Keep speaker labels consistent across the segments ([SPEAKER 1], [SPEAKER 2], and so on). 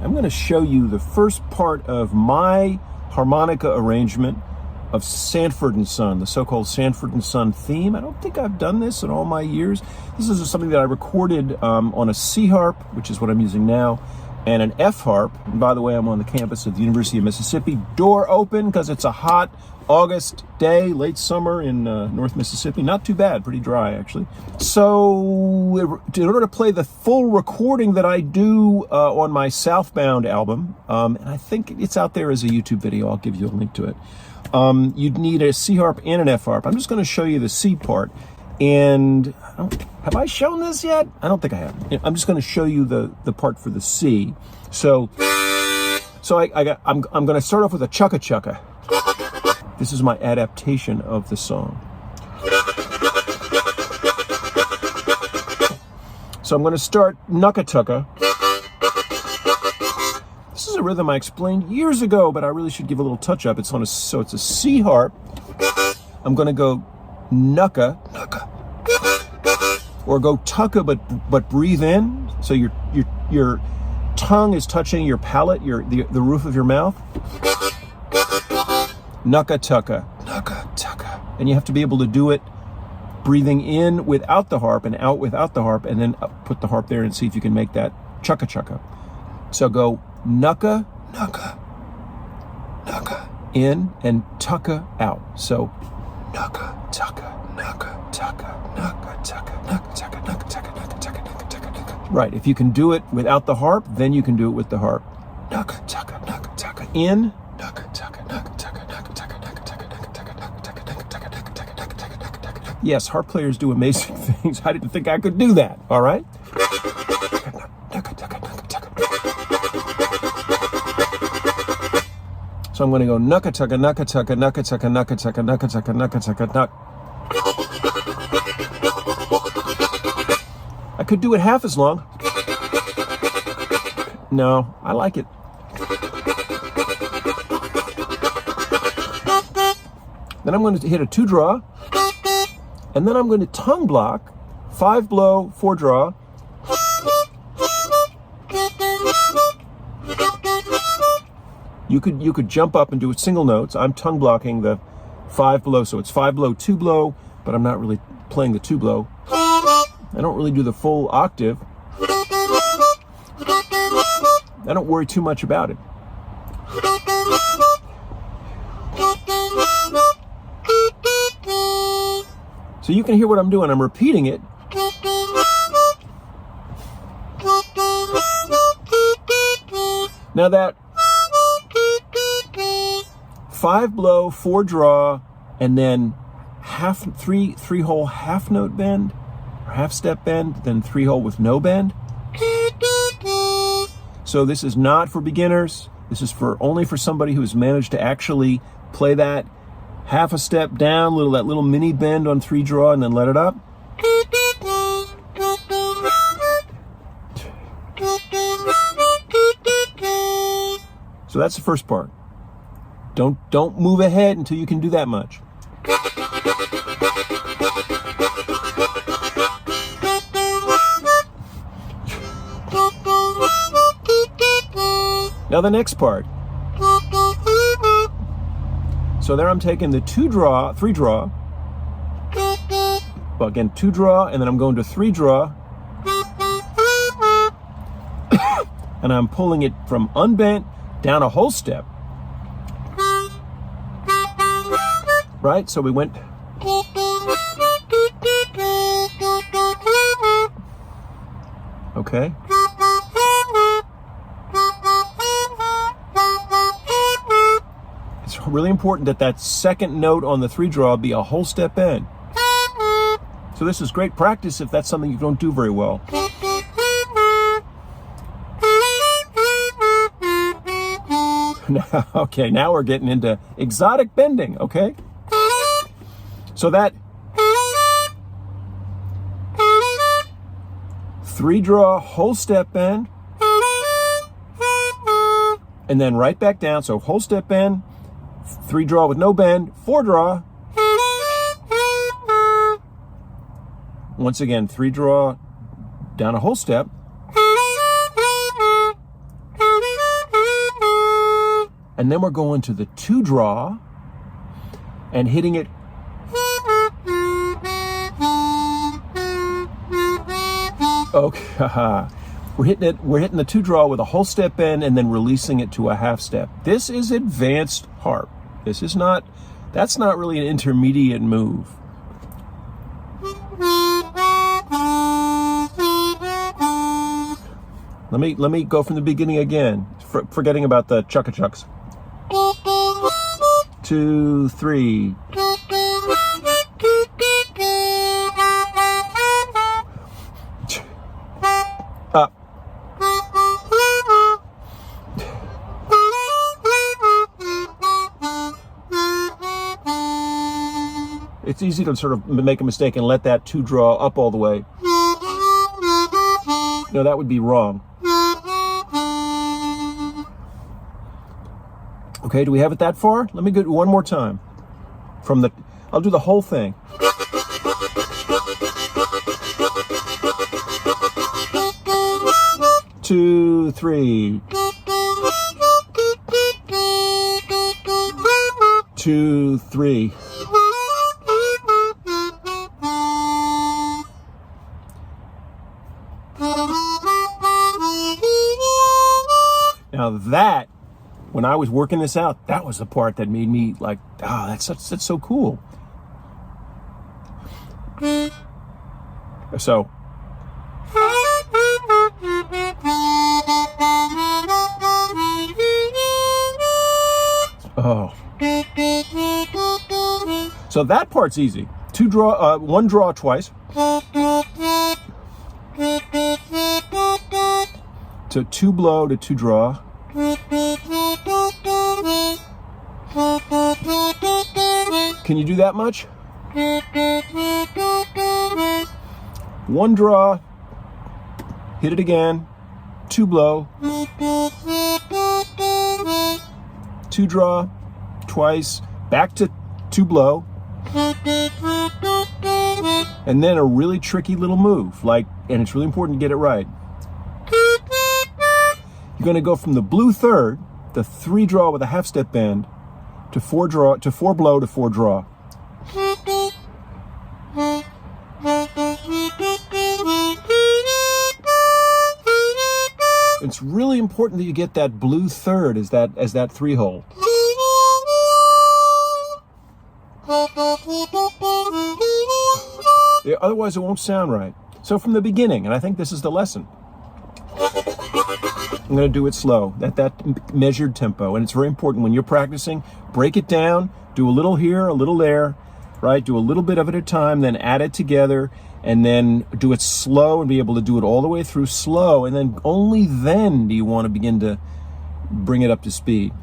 [SPEAKER 1] I'm going to show you the first part of my harmonica arrangement of Sanford and Son, the so-called Sanford and Son theme. I don't think I've done this in all my years. This is something that I recorded on a C harp, which is what I'm using now, and an F harp. And by the way, I'm on the campus of the University of Mississippi. Door open because it's a hot August day, late summer in North Mississippi. Not too bad, pretty dry actually. So in order to play the full recording that I do on my Southbound album, and I think it's out there as a YouTube video, I'll give you a link to it. You'd need a C harp and an F harp. I'm just going to show you the C part. And have I shown this yet? I don't think I have. I'm just going to show you the part for the C. So I'm going to start off with a chukka chukka. This is my adaptation of the song. So I'm going to start knucka tukka. This is a rhythm I explained years ago, but I really should give a little touch up. It's a C harp. I'm going to go knucka, or go tukka, but breathe in. So your tongue is touching your palate, the roof of your mouth. Knucka tukka, and you have to be able to do it breathing in without the harp and out without the harp, and then put the harp there and see if you can make that chukka chukka. So go knucka, in and tukka out. So knucka tukka, knucka tukka, knucka tukka, knucka tukka, knucka tukka, knucka tukka, knucka tukka, knucka. Right. If you can do it without the harp, then you can do it with the harp. Knucka tukka, knucka tukka, in. Knucka tukka, knucka tukka, knucka tukka, knucka tukka, knucka tukka, knucka tukka, knucka tukka, knucka tukka, knucka tukka, knucka tukka. Yes, harp players do amazing things. I didn't think I could do that. All right. So I'm going to go knucka tukka, knucka tukka, knucka tukka, knucka tukka, knucka tukka, knucka tukka, knuck. I could do it half as long. No, I like it. Then I'm going to hit a 2 draw, and then I'm going to tongue block, 5 blow, 4 draw. You could jump up and do it single notes. I'm tongue blocking the 5 blow, so it's 5 blow, 2 blow, but I'm not really playing the 2 blow. I don't really do the full octave. I don't worry too much about it. So you can hear what I'm doing. I'm repeating it. Now that 5 blow, 4 draw, and then three hole half note bend, or half step bend, then 3 hole with no bend. So this is not for beginners. This is only for somebody who has managed to actually play that half a step down, that little mini bend on 3 draw, and then let it up. So that's the first part. Don't move ahead until you can do that much. Now the next part. So there I'm taking the 2 draw, 3 draw. Well, again, 2 draw, and then I'm going to 3 draw. And I'm pulling it from unbent down a whole step. Right? So we went. okay? It's really important that that second note on the 3-draw be a whole step bend. So this is great practice if that's something you don't do very well. Okay, now we're getting into exotic bending, okay? So that 3-draw, whole step bend, and then right back down. So whole step bend, 3-draw with no bend, 4-draw. Once again, 3-draw, down a whole step. And then we're going to the 2-draw and hitting it. Okay, we're hitting the 2-draw with a whole step bend and then releasing it to a half step. This is advanced harp. That's not really an intermediate move. Let me go from the beginning again, forgetting about the chucka-chucks. 2, 3. Up. It's easy to sort of make a mistake and let that 2-draw up all the way. No, that would be wrong. Okay, do we have it that far? Let me go one more time. I'll do the whole thing. Two, 3. 2, 3. Now that, when I was working this out, that was the part that made me like, that's so cool. So. Oh. So that part's easy. 2-draw, 1-draw twice. To 2-blow to 2-draw. Can you do that much? 1-draw, hit it again, 2-blow, 2-draw, twice, back to 2-blow, and then a really tricky little move, and it's really important to get it right. You're going to go from the blue 3rd, the 3-draw with a half step bend, to 4-draw, to 4-blow to 4-draw. It's really important that you get that blue 3rd as that 3-hole. Yeah, otherwise it won't sound right. So from the beginning, and I think this is the lesson, I'm going to do it slow, at that measured tempo. And it's very important when you're practicing, break it down, do a little here, a little there, right? Do a little bit of it at a time, then add it together, and then do it slow and be able to do it all the way through slow. And then only then do you want to begin to bring it up to speed.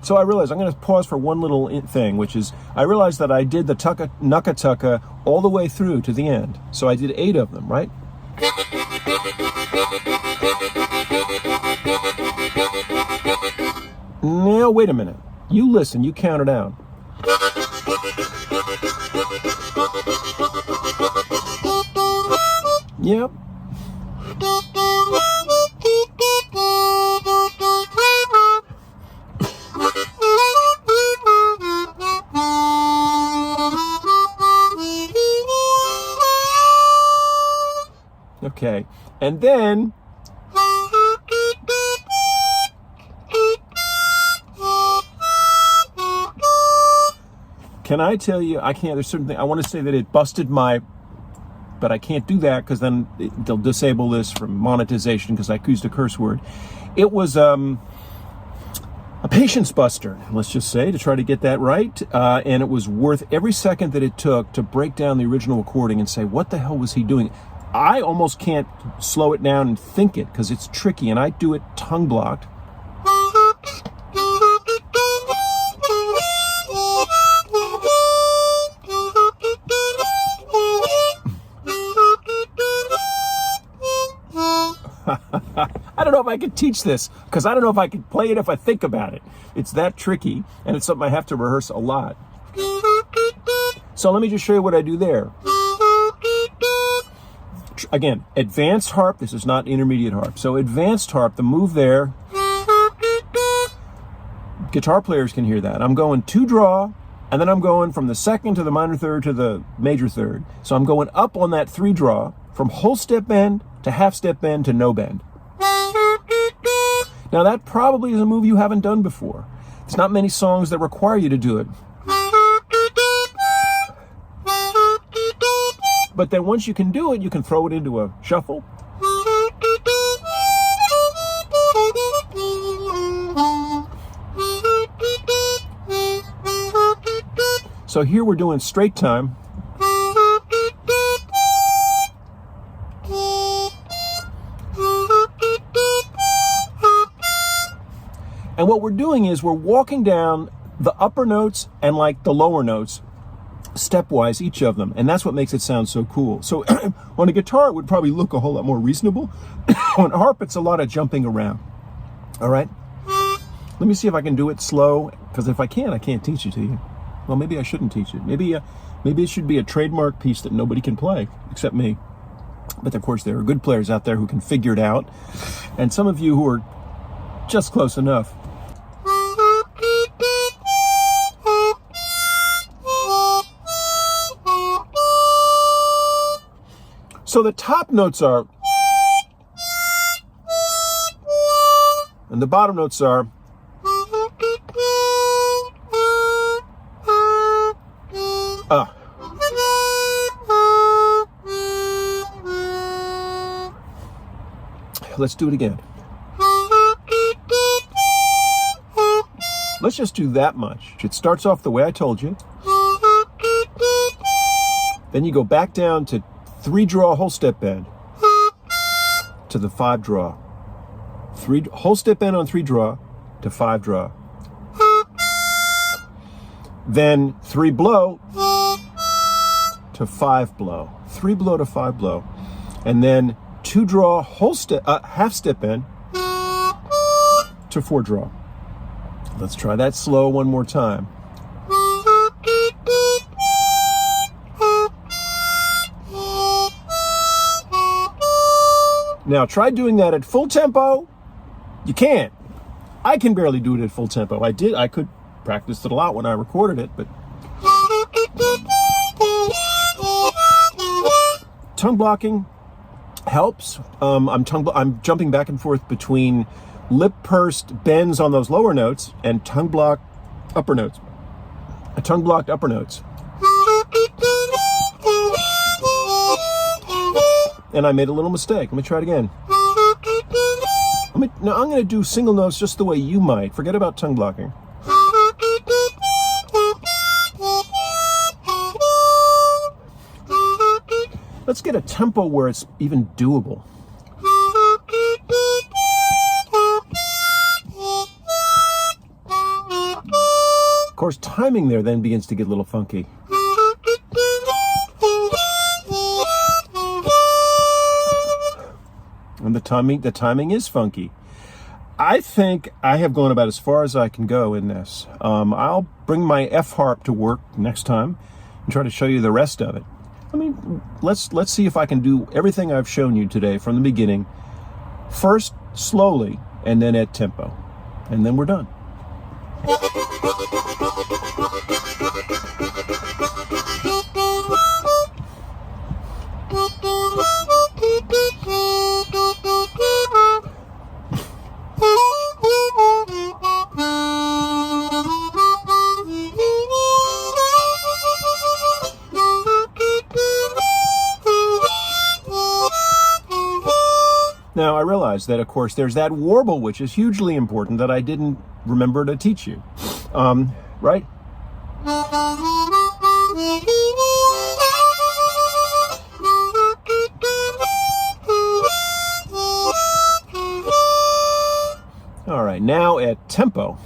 [SPEAKER 1] So I realized, I'm going to pause for one little thing, which is, I realized that I did the nucka-tucka all the way through to the end. So I did 8 of them, right? Now, wait a minute. You listen, you count it down. Yep. Okay, and then can I tell you, I can't, there's certain things, I want to say that it busted my, but I can't do that because then they'll disable this from monetization because I used a curse word. It was a patience buster, let's just say, to try to get that right. And it was worth every second that it took to break down the original recording and say, what the hell was he doing? I almost can't slow it down and think it because it's tricky, and I do it tongue blocked. I don't know if I could teach this because I don't know if I could play it if I think about it. It's that tricky, and it's something I have to rehearse a lot. So let me just show you what I do there. Again, advanced harp. This is not intermediate harp. So advanced harp, the move there, guitar players can hear that. I'm going 2 draw, and then I'm going from the second to the minor third to the major third. So I'm going up on that 3 draw from whole step bend to half step bend to no bend. Now that probably is a move you haven't done before. There's not many songs that require you to do it. But then once you can do it, you can throw it into a shuffle. So here we're doing straight time. And what we're doing is we're walking down the upper notes and like the lower notes, stepwise, each of them. And that's what makes it sound so cool. So on a guitar, it would probably look a whole lot more reasonable. On harp, it's a lot of jumping around. All right? Let me see if I can do it slow, because if I can't teach it to you. Well, maybe I shouldn't teach it. Maybe it should be a trademark piece that nobody can play, except me. But of course, there are good players out there who can figure it out. And some of you who are just close enough. So the top notes are, and the bottom notes are, let's do it again. Let's just do that much. It starts off the way I told you. Then you go back down to 3 draw whole step bend to the 5 draw. 3 whole step bend on 3 draw to 5 draw. Then 3 blow to 5 blow. 3 blow to 5 blow. And then 2 draw whole step half step bend to 4 draw. Let's try that slow one more time. Now try doing that at full tempo. You can't. I can barely do it at full tempo. I could practice it a lot when I recorded it, but tongue blocking helps. I'm jumping back and forth between lip pursed bends on those lower notes and tongue blocked upper notes. Tongue blocked upper notes. And I made a little mistake. Let me try it again. Now I'm going to do single notes just the way you might. Forget about tongue blocking. Let's get a tempo where it's even doable. Of course, timing there then begins to get a little funky. And the timing is funky. I think I have gone about as far as I can go in this. I'll bring my F harp to work next time and try to show you the rest of it. I mean, let's see if I can do everything I've shown you today from the beginning, first slowly and then at tempo, and then we're done. Now, I realize that, of course, there's that warble, which is hugely important, that I didn't remember to teach you. Right? All right, now at tempo.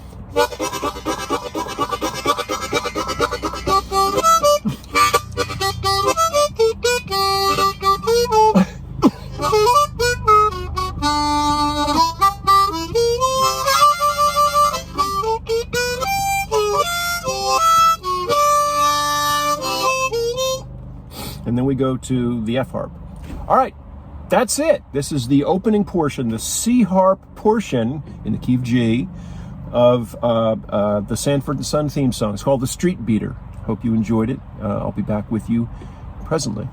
[SPEAKER 1] And then we go to the F harp. All right, that's it. This is the opening portion, the C harp portion in the key of G of the Sanford and Son theme song. It's called the Streetbeater. Hope you enjoyed it. I'll be back with you presently.